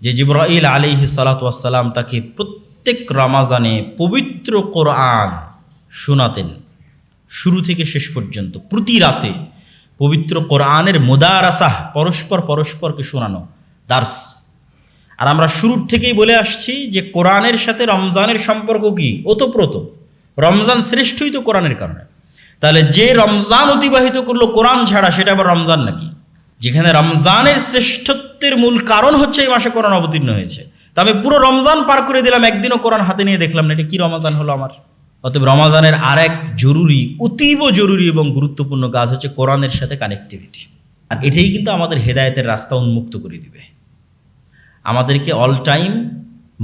যে জিবরাইল আলাইহিস সালাতু ওয়াস সালাম তাকে প্রত্যেক রমজানে পবিত্র কোরআন শোনাতেন, শুরু থেকে শেষ পর্যন্ত প্রতি রাতে পবিত্র কোরআনের মুদারাসাহ, পরস্পরকে শোনানো, দার্স। আর আমরা শুরুর থেকেই বলে আসছি যে কোরআনের সাথে রমজানের সম্পর্ক কি? ওতপ্রোত। রমজান শ্রেষ্ঠই তো কোরআনের কারণে। তাহলে যে রমজান অতিবাহিত করলো কোরআন ছাড়া, সেটা আবার রমজান নাকি? যেখানে রমজানের শ্রেষ্ঠত্বের মূল কারণ হচ্ছে এই মাসে কোরআন অবতীর্ণ হয়েছে, তা আমি পুরো রমজান পার করে দিলাম, একদিনও কোরআন হাতে নিয়ে দেখলাম না, এটা কি রমজান হলো আমার? অতএব রমজানের আরেক জরুরি, অতীব জরুরি এবং গুরুত্বপূর্ণ কাজ হচ্ছে কোরআনের সাথে কানেক্টিভিটি। আর এটাই কিন্তু আমাদের হেদায়েতের রাস্তা উন্মুক্ত করে দিবে। আমাদেরকে অল টাইম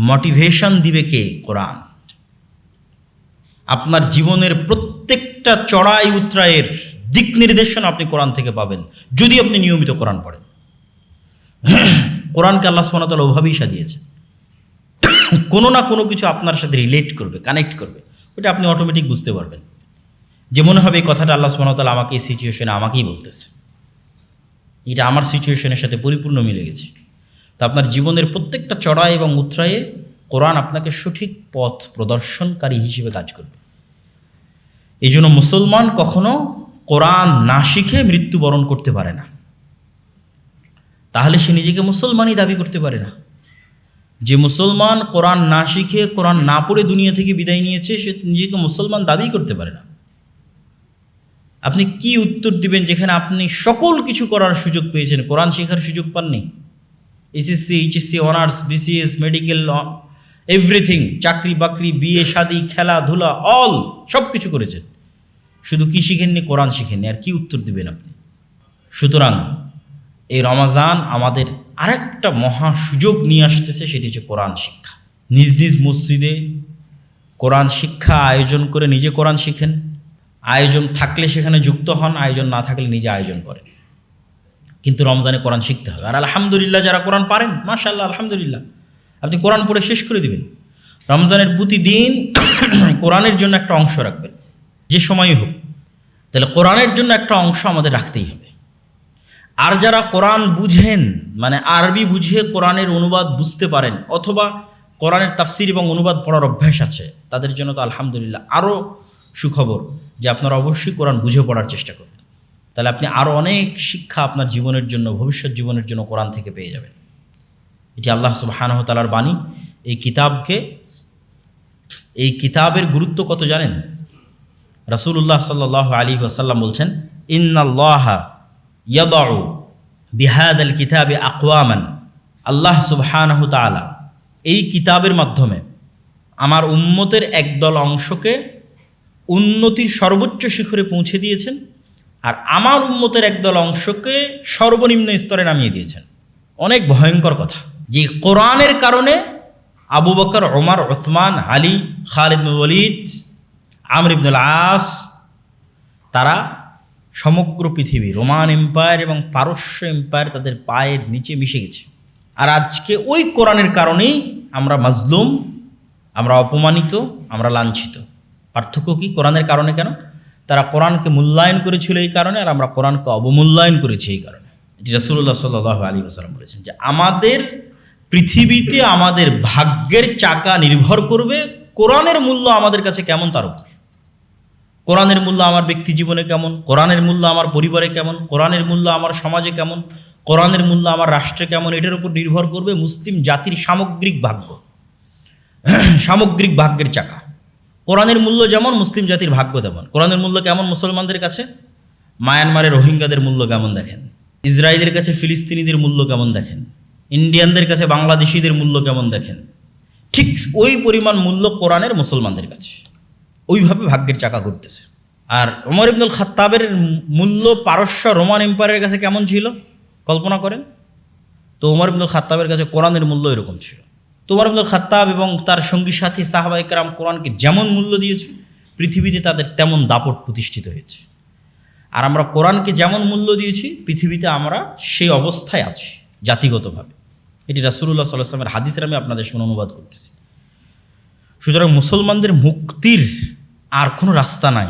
মোটিভেশন দিবে কে? কোরআন। আপনার জীবনের প্রত্যেকটা চড়াই উতরাইয়ের দিক নির্দেশনা আপনি কোরআন থেকে পাবেন, যদি আপনি নিয়মিত কোরআন পড়েন। কোরআনকে আল্লাহ সুবহানাহু ওয়া তাআলা ওভাবেই সাজিয়েছে, কোনো না কোনো কিছু আপনার সাথে রিলেট করবে, কানেক্ট করবে, ওটা আপনি অটোমেটিক বুঝতে পারবেন। যে মনে হবে এই কথাটা আল্লাহ সুবহানাহু ওয়া তাআলা আমাকে এই সিচুয়েশনে আমাকেই বলতেছে, এটা আমার সিচুয়েশনের সাথে পরিপূর্ণ মিলে গেছে। তো আপনার জীবনের প্রত্যেকটা চড়াই এবং উতরায়ে কোরআন আপনাকে সঠিক পথ প্রদর্শনকারী হিসেবে কাজ করবে। এই জন্য মুসলমান কখনো কোরআন না শিখে মৃত্যুবরণ করতে পারে না। তাহলে সে নিজেকে মুসলমানই দাবি করতে পারে না। যে মুসলমান কোরআন না শিখে, কোরআন না পড়ে দুনিয়া থেকে বিদায় নিয়েছে, সে নিজেকে মুসলমান দাবি করতে পারে না। আপনি কি উত্তর দিবেন যেখানে আপনি সকল কিছু করার সুযোগ পেয়েছেন, কোরআন শেখার সুযোগ পাননি? SSC, HSC, honours, BCS, medical, everything, চাকরি বাকরি, বিয়ে শাদী, খেলাধুলা, অল সব কিছু করেছেন, শুধু কি শিখেননি? কোরআন শিখেননি। আর কি উত্তর দিবেন আপনি? সুতরাং এই রমাজান আমাদের আরেকটা মহা সুযোগ নিয়ে আসতেছে, সেটি হচ্ছে কোরআন শিক্ষা। নিজ নিজ মসজিদে কোরআন শিক্ষা আয়োজন করে নিজে কোরআন শিখেন। আয়োজন থাকলে সেখানে যুক্ত হন, আয়োজন না থাকলে নিজে আয়োজন করেন। কিন্তু রমজানে কোরআন শিখতে হবে। আর আলহামদুলিল্লাহ, যারা কোরআন পারেন, মাশাআল্লাহ, আলহামদুলিল্লাহ, আপনি কোরআন পড়ে শেষ করে দিবেন। রমজানের প্রতিদিন কোরআনের জন্য একটা অংশ রাখবেন, যে সময়ই হোক। তাহলে কোরআনের জন্য একটা অংশ আমাদের রাখতেই হবে। আর যারা কোরআন বুঝেন, মানে আরবি বুঝে কোরআনের অনুবাদ বুঝতে পারেন, অথবা কোরআনের তাফসির এবং অনুবাদ পড়ার অভ্যাস আছে, তাদের জন্য তো আলহামদুলিল্লাহ আরও সুখবর যে আপনারা অবশ্যই কোরআন বুঝে পড়ার চেষ্টা করবেন। তাহলে আপনি আরও অনেক শিক্ষা আপনার জীবনের জন্য, ভবিষ্যৎ জীবনের জন্য কোরআন থেকে পেয়ে যাবেন। এটি আল্লাহ সুবহানাহু ওয়া তাআলার বাণী। এই কিতাবের গুরুত্ব কত জানেন? রাসূলুল্লাহ সাল্লাল্লাহু আলাইহি ওয়াসাল্লাম বলছেন, ইন্নাল্লাহা ইয়াদউ বিহাদাল কিতাবি আকওয়ামান। আল্লাহ সুবহানাহু ওয়া তাআলা এই কিতাবের মাধ্যমে আমার উম্মতের একদল অংশকে উন্নতির সর্বোচ্চ শিখরে পৌঁছে দিয়েছেন, আর আমার উম্মতের একদল অংশকে সর্বনিম্ন স্তরে নামিয়ে দিয়েছেন। অনেক ভয়ঙ্কর কথা যে কোরআনের কারণে আবু বকর, ওমর, উসমান, আলী, খালিদ বিন ওয়ালিদ, আমর ইবনুল আস, তারা সমগ্র পৃথিবী, রোমান এম্পায়ার এবং পারস্য এম্পায়ার তাদের পায়ের নিচে মিশে গেছে। আর আজকে ওই কোরআনের কারণেই আমরা মাজলুম, আমরা অপমানিত, আমরা লাঞ্ছিত। পার্থক্য কি? কোরআনের কারণে কেন? তারা কোরআনকে মূল্যায়ন করেছিল এই কারণে, আর আমরা কোরআনকে অবমূল্যায়ন করেছি এই কারণে। এটি রাসূলুল্লাহ সাল্লাল্লাহু আলাইহি ওয়াসাল্লাম বলেছেন যে আমাদের পৃথিবীতে আমাদের ভাগ্যের চাকা নির্ভর করবে কোরআনের মূল্য আমাদের কাছে কেমন তার উপর। কোরআনের মূল্য আমার ব্যক্তি জীবনে কেমন, কোরআনের মূল্য আমার পরিবারে কেমন, কোরআনের মূল্য আমার সমাজে কেমন, কোরআনের মূল্য আমার রাষ্ট্রে কেমন, এটার উপর নির্ভর করবে মুসলিম জাতির সামগ্রিক ভাগ্য, সামগ্রিক ভাগ্যের চাকা। কোরআনের মূল্য যেমন মুসলিম জাতির ভাগ্য তেমন। কোরআনের মূল্য কেমন মুসলমানদের কাছে? মায়ানমারের রোহিঙ্গাদের মূল্য কেমন দেখেন, ইসরায়েলের কাছে ফিলিস্তিনিদের মূল্য কেমন দেখেন, ইন্ডিয়ানদের কাছে বাংলাদেশিদের মূল্য কেমন দেখেন। ঠিক ওই পরিমাণ মূল্য কোরআনের মুসলমানদের কাছে, ওইভাবে ভাগ্যের চাকা ঘুরতেছে। আর ওমর ইবনুল খাত্তাবের মূল্য পারস্য রোমান এম্পায়ারের কাছে কেমন ছিল কল্পনা করেন তো। ওমর ইবনুল খাত্তাবের কাছে কোরআনের মূল্য এরকম ছিল। তো ওমর ইবনুল খাত্তাব এবং তার সঙ্গী সাথী সাহাবা ইকরাম কোরআনকে যেমন মূল্য দিয়েছে, পৃথিবীতে তাদের তেমন দাপট প্রতিষ্ঠিত হয়েছে। আর আমরা কোরআনকে যেমন মূল্য দিয়েছি, পৃথিবীতে আমরা সেই অবস্থায় আছি জাতিগতভাবে। এটি রাসূলুল্লাহ সাল্লাল্লাহু আলাইহি ওয়াসাল্লামের হাদিসের আমি আপনাদের সামনে অনুবাদ করতেছি। সুতরাং মুসলমানদের মুক্তির আর কোনো রাস্তা নাই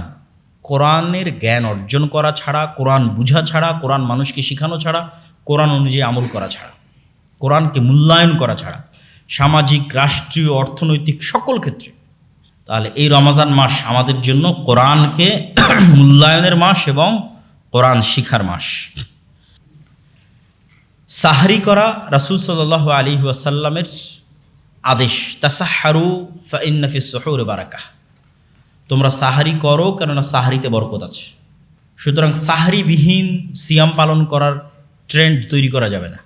কোরআনের জ্ঞান অর্জন করা ছাড়া, কোরআন বুঝা ছাড়া, কোরআন মানুষকে শেখানো ছাড়া, কোরআন অনুযায়ী আমল করা ছাড়া, কোরআনকে মূল্যায়ন করা ছাড়া, সামাজিক, রাষ্ট্রীয়, অর্থনৈতিক সকল ক্ষেত্রে। তাহলে এই রমজান মাস আমাদের জন্য কোরআনকে মূল্যায়নের মাস এবং কোরআন শিখার মাস। সাহরি করা রাসূল সাল্লাল্লাহু আলাইহি ওয়াসাল্লামের আদেশ, তাসাহহারু ফাইন্না ফিস সুহুরি বারাকাহ, তোমরা সাহারি করো কেননা সাহারিতে বরকত আছে। সুতরাং সাহারিবিহীন সিয়াম পালন করার ট্রেন্ড তৈরি করা যাবে না,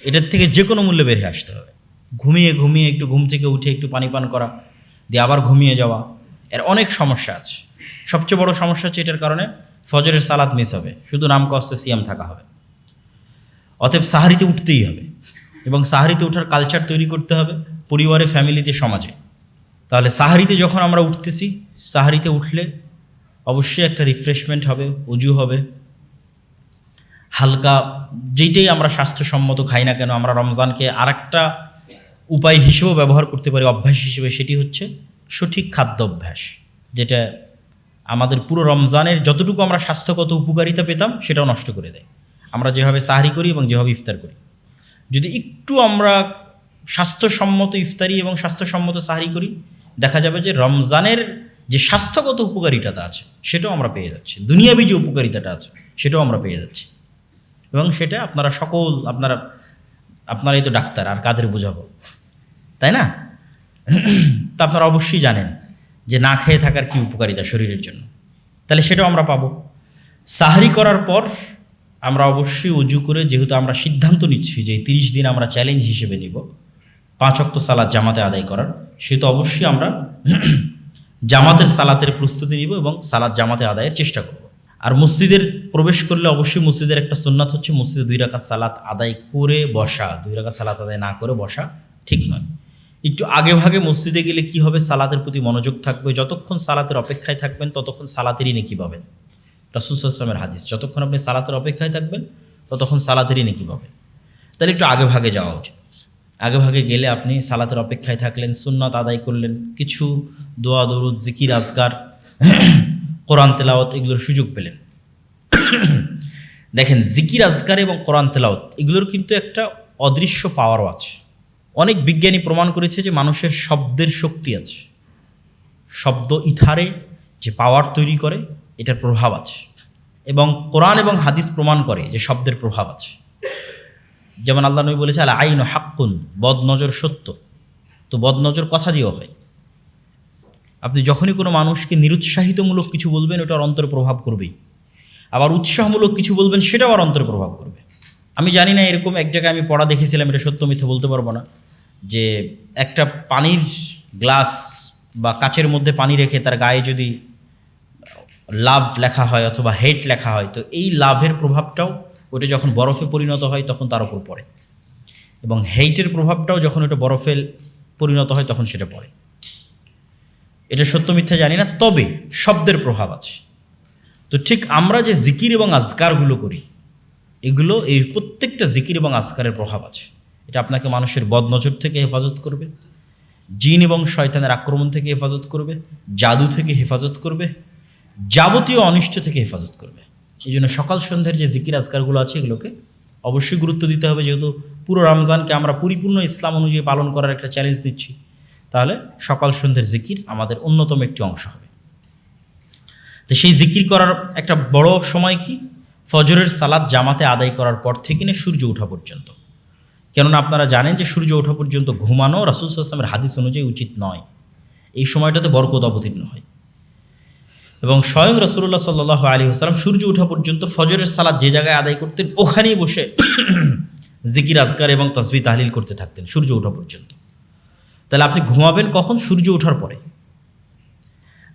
এটার থেকে যে কোনো মূল্যে বেরিয়ে আসতে হবে। ঘুমিয়ে ঘুমিয়ে একটু ঘুম থেকে উঠে একটু পানি পান করা, দিয়ে আবার ঘুমিয়ে যাওয়া, এর অনেক সমস্যা আছে। সবচেয়ে বড় সমস্যা হচ্ছে এটার কারণে ফজরের সালাত মিস হবে, শুধু নাম কষ্টে সিয়াম থাকা হবে। অতএব সাহারিতে উঠতেই হবে এবং সাহারিতে ওঠার কালচার তৈরি করতে হবে পরিবারে, ফ্যামিলিতে, সমাজে। তাহলে সাহারিতে যখন আমরা উঠতেছি, সাহারিতে উঠলে অবশ্যই একটা রিফ্রেশমেন্ট হবে, উজু হবে, হালকা যেইটাই আমরা স্বাস্থ্যসম্মত খাই না কেন, আমরা রমজানকে আরেকটা উপায় হিসেবেও ব্যবহার করতে পারি, অভ্যাস হিসেবে। সেটি হচ্ছে সঠিক খাদ্য অভ্যাস, যেটা আমাদের পুরো রমজানের যতটুকু আমরা স্বাস্থ্যগত উপকারিতা পেতাম সেটাও নষ্ট করে দেয়। আমরা যেভাবে সাহারি করি এবং যেভাবে ইফতার করি, যদি একটু আমরা স্বাস্থ্যসম্মত ইফতারি এবং স্বাস্থ্যসম্মত সাহারি করি, দেখা যাবে যে রমজানের যে স্বাস্থ্যগত উপকারিতাটা আছে সেটাও আমরা পেয়ে যাচ্ছি, দুনিয়াবী যে উপকারিতাটা আছে সেটাও আমরা পেয়ে যাচ্ছি। এবং সেটা আপনারা সকল আপনারাই তো ডাক্তার, আর কাদের বোঝাবো, তাই না? তো আপনারা অবশ্যই জানেন যে না খেয়ে থাকার কি উপকারিতা শরীরের জন্য, তাহলে সেটাও আমরা পাবো। সাহারি করার পর আমরা অবশ্যই উজু করে, যেহেতু আমরা সিদ্ধান্ত নিচ্ছি যে 30 দিন আমরা চ্যালেঞ্জ হিসেবে নিব 5 ওয়াক্ত সালাত জামাতে আদায় করার, সেহেতু অবশ্যই আমরা জামাতের সালাতের প্রস্তুতি নিব এবং সালাত জামাতে আদায়ের চেষ্টা করব। আর মসজিদের প্রবেশ করলে অবশ্যই মসজিদের একটা সুন্নাত হচ্ছে মসজিদে 2 রাকাত সালাত আদায় করে বসা। 2 রাকাত সালাত আদায় না করে বসা ঠিক নয়। একটু আগে ভাগে মসজিদে গেলে কি হবে, সালাতের প্রতি মনোযোগ থাকবে। যতক্ষণ সালাতের অপেক্ষায় থাকবেন ততক্ষণ সালাতেরই নেকি পাবেন, রাসূল সাল্লাল্লাহু আলাইহি ওয়াসাল্লামের হাদিস। যতক্ষণ আপনি সালাতের অপেক্ষায় থাকবেন ততক্ষণ সালাতেরই নেকি পাবেন। তাহলে একটু আগে ভাগে যাওয়া উচিত। আগে ভাগে গেলে আপনি সালাতের অপেক্ষায় থাকলেন, সুন্নাত আদায় করলেন, কিছু দোয়া দরুদ, জিকির, আজকার, কোরআন তেলাওয়াত, এগুলোর সুযোগ পেলেন। দেখেন, জিকির, আজকার এবং কোরআন তেলাওয়াত এগুলোর কিন্তু একটা অদৃশ্য পাওয়ারও আছে। অনেক বিজ্ঞানী প্রমাণ করেছে যে মানুষের শব্দের শক্তি আছে, শব্দ ইথারে যে পাওয়ার তৈরি করে এটার প্রভাব আছে। এবং কোরআন এবং হাদিস প্রমাণ করে যে শব্দের প্রভাব আছে। যেমন আল্লাহ নবী বলেছে, আল আইনু হাক্কুন, বদনজর সত্য। তো বদনজর কথা দিয়েও হয়। আপনি যখনই কোনো মানুষকে নিরুৎসাহিতমূলক কিছু বলবেন, ওটার অন্তরে প্রভাব করবেই। আবার উৎসাহমূলক কিছু বলবেন, সেটাও আর অন্তরে প্রভাব করবে। আমি জানি না, এরকম এক জায়গায় আমি পড়া দেখেছিলাম, এটা সত্য মিথ্যা বলতে পারবো না, যে একটা পানির গ্লাস বা কাচের মধ্যে পানি রেখে তার গায়ে যদি লাভ লেখা হয় অথবা হেট লেখা হয়, তো এই লাভের প্রভাবটাও ওটা যখন বরফে পরিণত হয় তখন তার উপর পড়ে, এবং হেইটের প্রভাবটাও যখন ওটা বরফে পরিণত হয় তখন সেটা পড়ে। এটা সত্য মিথ্যা জানি না, তবে শব্দের প্রভাব আছে। তো ঠিক আমরা যে জিকির এবং আজকারগুলো করি, এগুলো এই প্রত্যেকটা জিকির এবং আজকারের প্রভাব আছে। এটা আপনাকে মানুষের বদনজর থেকে হেফাজত করবে, জিন এবং শয়তানের আক্রমণ থেকে হেফাজত করবে, জাদু থেকে হেফাজত করবে, যাবতীয় অনিষ্ট থেকে হেফাজত করবে। এই জন্য সকাল সন্ধ্যের যে জিকির আজকারগুলো আছে এগুলোকে অবশ্যই গুরুত্ব দিতে হবে। যেহেতু পুরো রমজানকে আমরা পরিপূর্ণ ইসলাম অনুযায়ী পালন করার একটা চ্যালেঞ্জ দিচ্ছি, তাহলে সকাল সন্ধ্যের জিকির আমাদের অন্যতম একটি অংশ হবে। তো সেই জিকির করার একটা বড় সময় কি, ফজরের সালাত জামাতে আদায় করার পর থেকে নিয়ে সূর্য ওঠা পর্যন্ত। কেননা আপনারা জানেন যে সূর্য ওঠা পর্যন্ত ঘুমানো রাসূল সাল্লাল্লাহু আলাইহি ওয়াসাল্লামের হাদিস অনুযায়ী উচিত নয়। এই সময়টাতে বরকত অবতীর্ণ হয় এবং স্বয়ং রাসূলুল্লাহ সাল্লাল্লাহু আলাইহি ওয়াসাল্লাম সূর্য ওঠা পর্যন্ত ফজরের সালাত যে জায়গায় আদায় করতেন ওখানেই বসে জিকির আজকার এবং তাসবিহ তাহলিল করতে থাকতেন সূর্য ওঠা পর্যন্ত। তাহলে আপনি ঘুমাবেন কখন? সূর্য ওঠার পরে।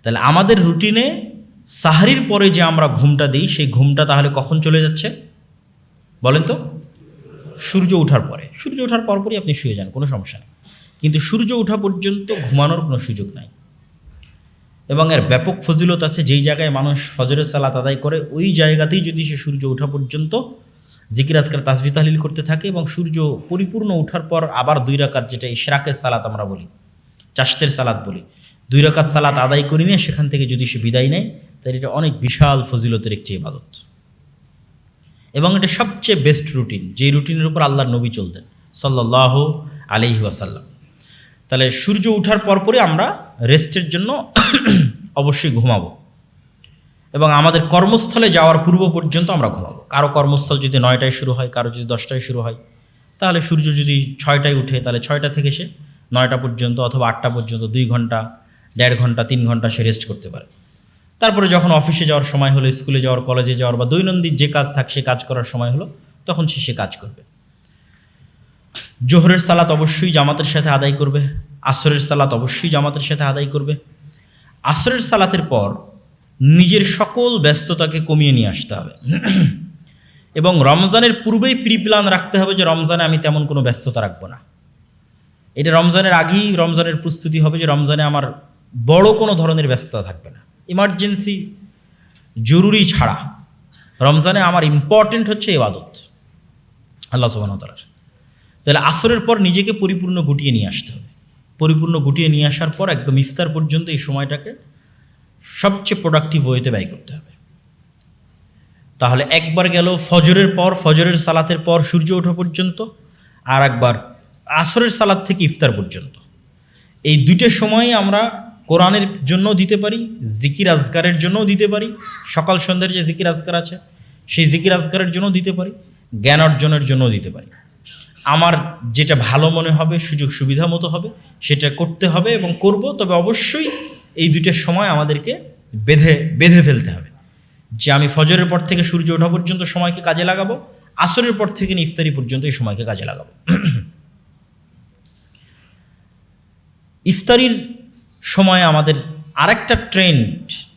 তাহলে আমাদের রুটিনে সাহরির পরে যে আমরা ঘুমটা দিই সেই ঘুমটা তাহলে কখন চলে যাচ্ছে বলেন তো? সূর্য ওঠার পরে। সূর্য ওঠার পরপরই আপনি শুয়ে যান, কোনো সমস্যা নেই, কিন্তু সূর্য ওঠা পর্যন্ত ঘুমানোর কোনো সুযোগ নাই। এবং এর ব্যাপক ফজিলত আছে। যেই জায়গায় মানুষ ফজরের সালাত আদায় করে ওই জায়গাতেই যদি সে সূর্য ওঠা পর্যন্ত জিকির আজকার তাসবিহ তাহলিল করতে থাকে এবং সূর্য পরিপূর্ণ ওঠার পর আবার 2 রাকাত, যেটা ইশরাকের সালাত আমরা বলি, চাশতের সালাত বলি, 2 রাকাত সালাত আদায় করি নিয়ে সেখান থেকে যদি সে বিদায় নেয় তাহলে এটা অনেক বিশাল ফজিলতের একটি ইবাদত এবং এটা সবচেয়ে বেস্ট রুটিন, যেই রুটিনের উপর আল্লাহর নবী চলতেন সাল্লাল্লাহু আলাইহি ওয়াসাল্লাম। তাহলে সূর্য ওঠার পরপরই আমরা রেস্টের জন্য অবশ্যই ঘুমাবো এবং আমাদের কর্মস্থলে যাওয়ার পূর্ব পর্যন্ত আমরা ঘুমাবো। কারো কর্মস্থল যদি 9টায় শুরু হয়, কারো যদি 10টায় শুরু হয়, তাহলে সূর্য যদি 6টায় উঠে তাহলে 6টা থেকে সে 9টা পর্যন্ত অথবা 8টা পর্যন্ত 2 ঘন্টা, 1.5 ঘন্টা, 3 ঘন্টা সে রেস্ট করতে পারে। তারপরে যখন অফিসে যাওয়ার সময় হলো, স্কুলে যাওয়ার, কলেজে যাওয়ার বা দৈনন্দিন যে কাজ থাকে সে কাজ করার সময় হলো, তখন সে কাজ করবে। জোহরের সালাত অবশ্যই জামাতের সাথে আদায় করবে, আসরের সালাত অবশ্যই জামাতের সাথে আদায় করবে। আসরের সালাতের পর নিজের সকল ব্যস্ততাকে কমিয়ে নিয়ে আসতে হবে এবং রমজানের পূর্বেই প্রি প্ল্যান রাখতে হবে যে রমজানে আমি তেমন কোনো ব্যস্ততা রাখবো না। এটা রমজানের আগেই রমজানের প্রস্তুতি হবে যে রমজানে আমার বড় কোনো ধরনের ব্যস্ততা থাকবে না, ইমার্জেন্সি জরুরি ছাড়া। রমজানে আমার ইম্পর্টেন্ট হচ্ছে ইবাদত আল্লাহ সুবহানাহু ওয়া তাআলার। তাহলে আসরের পর নিজেকে পরিপূর্ণ গুটিয়ে নিয়ে আসতে হবে। পরিপূর্ণ গুটিয়ে নিয়ে আসার পর একদম ইফতার পর্যন্ত এই সময়টাকে সবচেয়ে প্রোডাক্টিভ ওয়েতে ব্যয় করতে হবে। তাহলে একবার গেল ফজরের পর, ফজরের সালাতের পর সূর্য ওঠা পর্যন্ত, আর একবার আসরের সালাত থেকে ইফতার পর্যন্ত। এই 2টা সময় আমরা কোরআনের জন্য দিতে পারি, জিকির আজকারের জন্যও দিতে পারি। সকাল সন্ধ্যার যে জিকির আজকার আছে সেই জিকির আজকারের জন্য দিতে পারি, জ্ঞান অর্জনের জন্যও দিতে পারি। আমার যেটা ভালো মনে হবে, সুযোগ সুবিধা মতো হবে সেটা করতে হবে এবং করব। তবে অবশ্যই এই 2টা সময় আমাদেরকে বেঁধে ফেলতে হবে যে আমি ফজরের পর থেকে সূর্য ওঠা পর্যন্ত সময়কে কাজে লাগাবো, আসরের পর থেকে ইফতারি পর্যন্ত এই সময়কে কাজে লাগাবো। ইফতারির সময় আমাদের আরেকটা ট্রেন্ড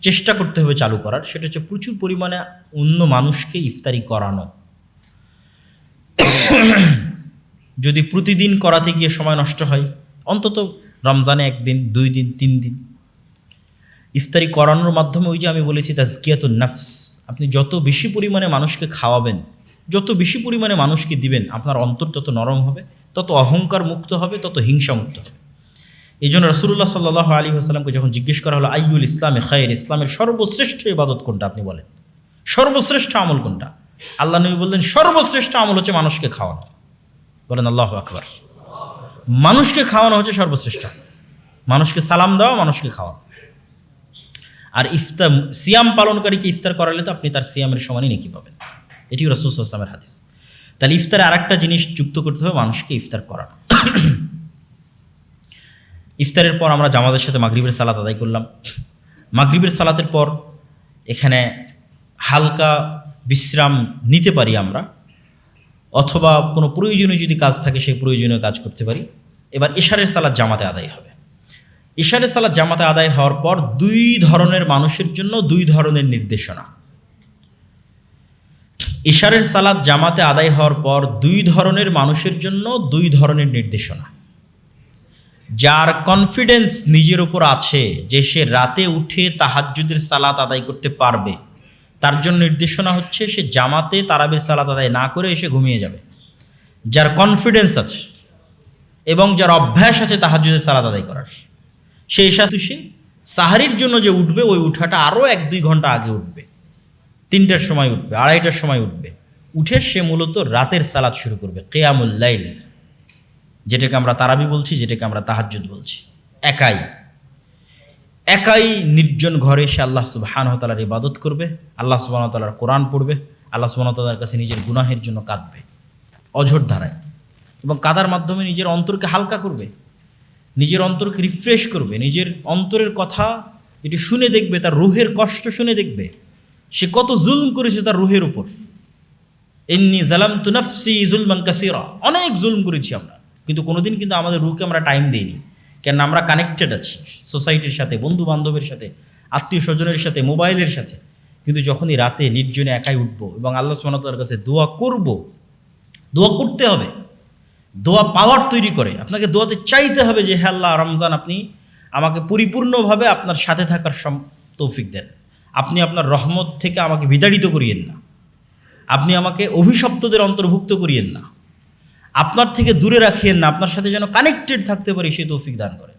চেষ্টা করতে হবে চালু করার, সেটা হচ্ছে প্রচুর পরিমাণে অন্য মানুষকে ইফতারি করানো। যদি প্রতিদিন করাতে গিয়ে সময় নষ্ট হয়, অন্তত রমজানে 1 দিন, 2 দিন, 3 দিন ইফতারি করানোর মাধ্যমে, ওই যে আমি বলেছি তাজকিয়াতুন নফস, আপনি যত বেশি পরিমাণে মানুষকে খাওয়াবেন, যত বেশি পরিমাণে মানুষকে দিবেন, আপনার অন্তর তত নরম হবে, তত অহংকার মুক্ত হবে, তত হিংসা মুক্ত হবে। এই জন্য রাসূলুল্লাহ সাল্লাল্লাহু আলাইহি ওয়াসাল্লামকে যখন জিজ্ঞেস করা হলো আইয়ুল ইসলামে খায়র, ইসলামের সর্বশ্রেষ্ঠ ইবাদত কোনটা, আপনি বলেন সর্বশ্রেষ্ঠ আমল কোনটা? আল্লাহ নবী বললেন সর্বশ্রেষ্ঠ আমল হচ্ছে মানুষকে খাওয়ানো। বলেন আল্লাহু আকবার। মানুষকে খাওয়ানো হচ্ছে সর্বশ্রেষ্ঠ, মানুষকে সালাম দেওয়া, মানুষকে খাওয়ানো। আর ইফতার, সিয়াম পালনকারীকে ইফতার করালে তো আপনি তার সিয়ামের সমানই নেকি পাবেন। এটিও রাসূল সাল্লাল্লাহু আলাইহি ওয়াসাল্লামের হাদিস। তাহলে ইফতারে আরেকটা জিনিস যুক্ত করতে হবে, মানুষকে ইফতার করানো। ইফতারের পর আমরা জামাতের সাথে মাগরিবের সালাত আদায় করলাম। মাগরিবের সালাতের পর এখানে হালকা বিশ্রাম নিতে পারি আমরা, অথবা কোনো প্রয়োজনীয় যদি কাজ থাকে সেই প্রয়োজনীয় কাজ করতে পারি। এবার ইশারের সালাত জামাতে আদায় হবে। ইশারের সালাত জামাতে আদায় হওয়ার পর 2 ধরনের মানুষের জন্য 2 ধরনের নির্দেশনা। ইশারের সালাত জামাতে আদায় হওয়ার পর 2 ধরনের মানুষের জন্য 2 ধরনের নির্দেশনা। যার কনফিডেন্স নিজের উপর আছে যে সে রাতে উঠে তাহাজ্জুদের সালাত আদায় করতে পারবে, তার জন্য নির্দেশনা হচ্ছে সে জামাতে তারাবির সালাত আদায় না করে এসে ঘুমিয়ে যাবে। যার কনফিডেন্স আছে এবং যার অভ্যাস আছে তাহাজ্জুদের সালাত আদায় করার, সে সাহারির জন্য যে উঠবে ওই উঠাটা আরও 1-2 ঘন্টা আগে উঠবে, 3টার সময় উঠবে, 2:30টার সময় উঠবে। উঠে সে মূলত রাতের সালাত শুরু করবে, কিয়ামুল লাইল, যেটাকে আমরা তারাবি বলছি, যেটাকে আমরা তাহাজ্জুদ বলছি। একাই নির্জন ঘরে সে আল্লাহ সুবহানাহু ওয়া তাআলার ইবাদত করবে, আল্লাহ সুবহানাহু ওয়া তাআলার কোরআন পড়বে, আল্লাহ সুবহানাহু ওয়া তাআলার কাছে নিজের গুনাহের জন্য কাঁদবে অঝোর ধারায়, এবং কাদার মাধ্যমে নিজের অন্তরকে হালকা করবে, নিজের অন্তরকে রিফ্রেশ করবে, নিজের অন্তরের কথা এটি শুনে দেখবে, তার রুহের কষ্ট শুনে দেখবে সে কত জুলম করেছে তার রুহের উপর। ইন্নী যালামতু নাফসি যুলমান কাসীরা, অনেক জুলম করেছি আমরা, কিন্তু কোনোদিন কিন্তু আমাদের রুহকে আমরা টাইম দিইনি। কেন? আমরা কানেক্টেড আছি সোসাইটির সাথে, বন্ধু বান্ধবের সাথে, আত্মীয় স্বজনের সাথে, মোবাইলের সাথে। কিন্তু যখনই রাতে নির্জনে একাই উঠবো এবং আল্লাহ সুবহানাহু ওয়া তাআলার কাছে দোয়া করব, দোয়া করতে হবে, দোয়া পাওয়ার তৈরি করে। আপনাকে দোয়াতে চাইতে হবে যে হে আল্লাহ, রমজান আপনি আমাকে পরিপূর্ণভাবে আপনার সাথে থাকার তৌফিক দেন, আপনি আপনার রহমত থেকে আমাকে বিতাড়িত করিয়েন না, আপনি আমাকে অভিশপ্তদের অন্তর্ভুক্ত করিয়েন না, আপনার থেকে দূরে রাখিয়েন না, আপনার সাথে যেন কানেক্টেড থাকতে পারি সেই তৌফিক দান করে।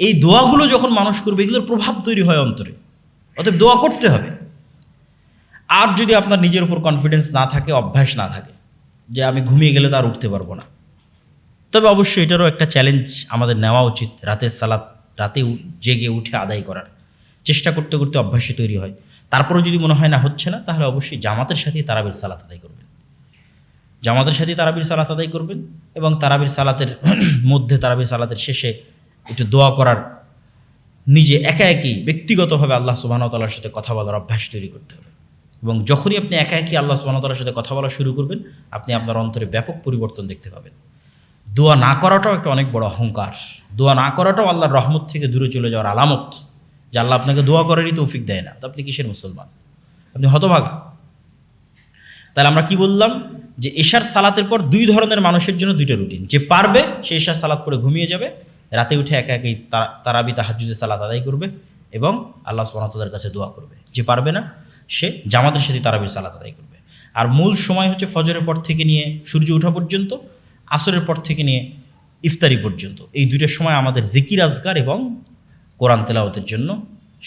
এই দোয়াগুলো যখন মানুষ করবে এগুলোর প্রভাব তৈরি হয় অন্তরে। অতএব দোয়া করতে হবে। আর যদি আপনার নিজের উপর কনফিডেন্স না থাকে, অভ্যাস না থাকে যে আমি ঘুমিয়ে গেলে তো আর উঠতে পারবো না, তবে অবশ্যই এটারও একটা চ্যালেঞ্জ আমাদের নেওয়া উচিত। রাতের সালাত রাতে জেগে উঠে আদায় করার চেষ্টা করতে করতে অভ্যাসে তৈরি হয়। তারপরেও যদি মনে হয় না হচ্ছে না, তাহলে অবশ্যই জামাতের সাথেই তারাবির সালাত আদায় করবেন, জামাতের সাথেই তারাবির সালাত আদায় করবেন, এবং তারাবির সালাতের মধ্যে, তারাবির সালাতের শেষে একটু দোয়া করার, নিজে একা একই ব্যক্তিগতভাবে আল্লাহ সুবহানাহু ওয়া তাআলার সাথে কথা বলার অভ্যাস তৈরি করতে হবে। এবং যখনই আপনি একা একই আল্লাহ সুবহানাহু ওয়া তাআলার সাথে কথা বলা শুরু করবেন, আপনি আপনার অন্তরে ব্যাপক পরিবর্তন দেখতে পাবেন। দোয়া না করাটাও একটা অনেক বড় অহংকার। দোয়া না করাটাও আল্লাহর রহমত থেকে দূরে চলে যাওয়ার আলামত, যে আল্লাহ আপনাকে দোয়া করারই তৌফিক দেয় না। তো আপনি কিসের মুসলমান? আপনি হতভাগা। তাহলে আমরা কি বললাম? যে এশার সালাতের পর দুই ধরনের মানুষের জন্য দুইটা রুটিন। যে পারবে সে এশার সালাত পড়ে ঘুমিয়ে যাবে, রাতে উঠে একা একই তারাবি তাহাজ্জুদের সালাত আদায় করবে এবং আল্লাহ সুবহানাহু ওয়া তাআলার কাছে দোয়া করবে। যে পারবে না সে জামাতের সাথে তারাবির সালাত আদায় করবে। আর মূল সময় হচ্ছে ফজরের পর থেকে নিয়ে সূর্য ওঠা পর্যন্ত, আসরের পর থেকে নিয়ে ইফতারি পর্যন্ত। এই দুইটার সময় আমাদের জিকির আজকার এবং কোরআন তেলাওয়াতের জন্য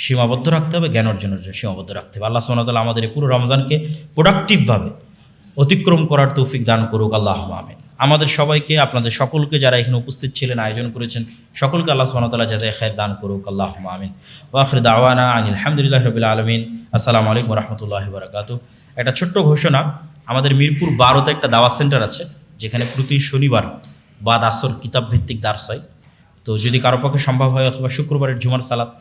সীমাবদ্ধ রাখতে হবে, জ্ঞান অর্জনের জন্য সীমাবদ্ধ রাখতে হবে। আল্লাহ সুবহানাহু ওয়া তাআলা আমাদের এই পুরো রমজানকে প্রোডাক্টিভভাবে অতিক্রম করার তৌফিক দান করুক, আল্লাহুম্মা আমিন। আমাদের সবাইকে, আপনাদের সকলকে, যারা এখানে উপস্থিত ছিলেন, আয়োজন করেছেন, সকলকে আল্লাহ সুবহানাহু ওয়া তাআলা জাযায়ে খায়র দান করুক, আল্লাহুম্মা আমিন। ওয়া আখিরু দাওয়ানা আনিল হামদুলিল্লাহি রাব্বিল আলামিন। আসসালামু আলাইকুম ওয়া রাহমাতুল্লাহি ওয়া বারাকাতুহু। একটা ছোট্ট ঘোষণা, আমাদের মিরপুর 12তে একটা দাওয়াত সেন্টার আছে, যেখানে প্রতি শনিবার বাদ আসর কিতাব ভিত্তিক দার্স হয়। তো যদি কারো পক্ষে সম্ভব হয়, অথবা শুক্রবারের জুমার সালাত